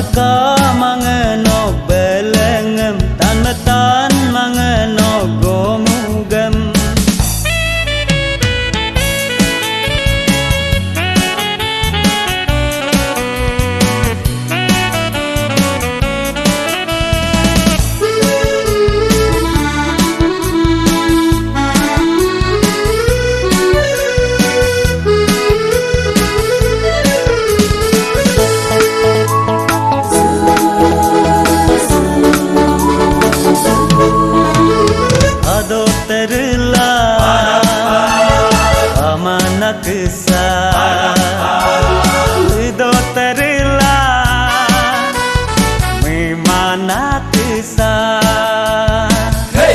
Meka mangeno belengem tan metan mangeno gomugem. Kesal do terila memana kesal. Hey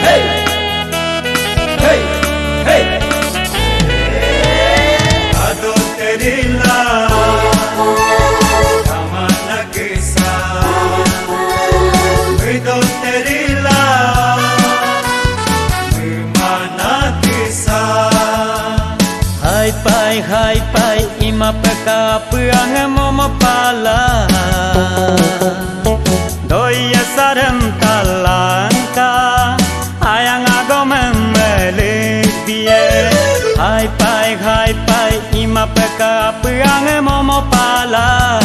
hey hey hey ado terila memana kesal do terila memana kesal. Hai pai ima peka peang momo pala doya sarem talangka ayang ago memele dia. Hai pai ima peka peang momo pala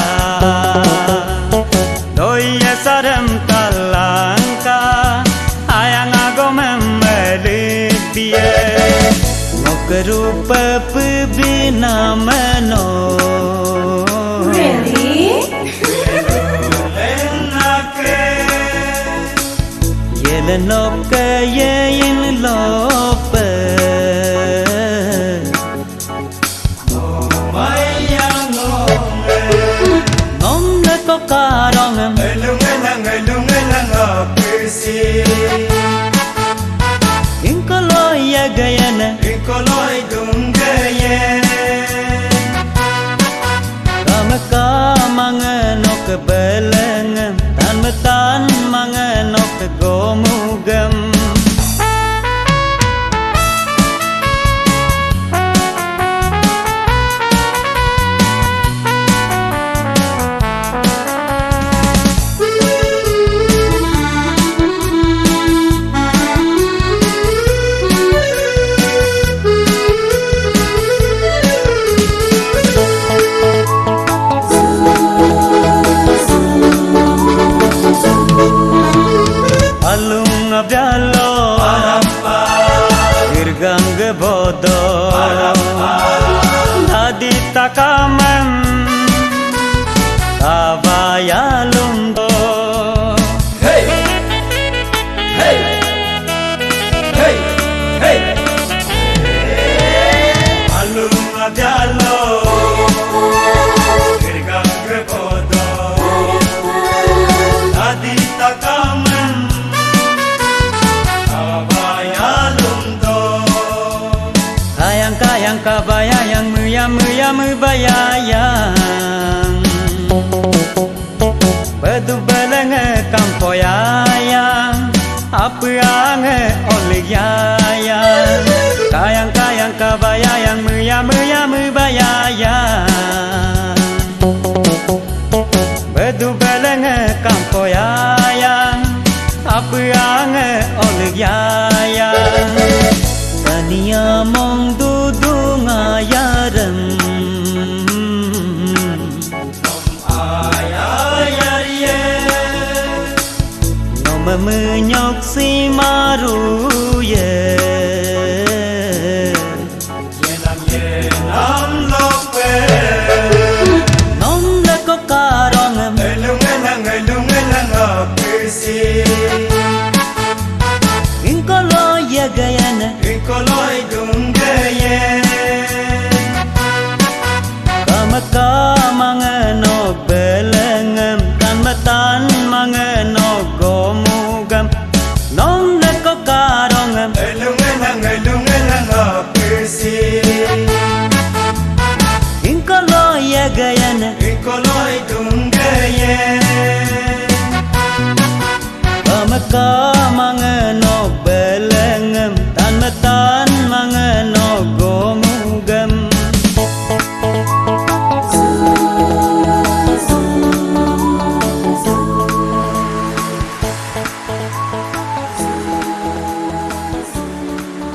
doya sarem talangka ayang ago memele dia. Kerupa pebina mano. Really? Yelenopke yein lope. Ngomle ko karongem. Elungelang apesi. Inkoloy gayana. Inkoloy dungaye. Kameka mangeno kebelengem tan metan mangeno kegomugem. Alung abyalo dirgang gebodo tadi takamem kabaya lundo. Hey hey hey hey alung abyalo dirgang gebodo tadi takamem Kayang kabayang muyam bayayang Bedu beleng kampoyayang apa yang oleh yayang. Kayang kabayang muyam bayayang Bedu beleng kampoyayang apa yang oleh yayang. Tania mong dudu ngayarem ayayarye no memenyok si maru ye yenam lope nom leko karongem elungelang apesi. Inkolo ya gayana Inkoloy dungaye kameka mangeno belengem tan metan mangeno gomugam nom leko karongem elungelang apesi. Inkolo ya gayana Inkoloy dungaye kameka mangeno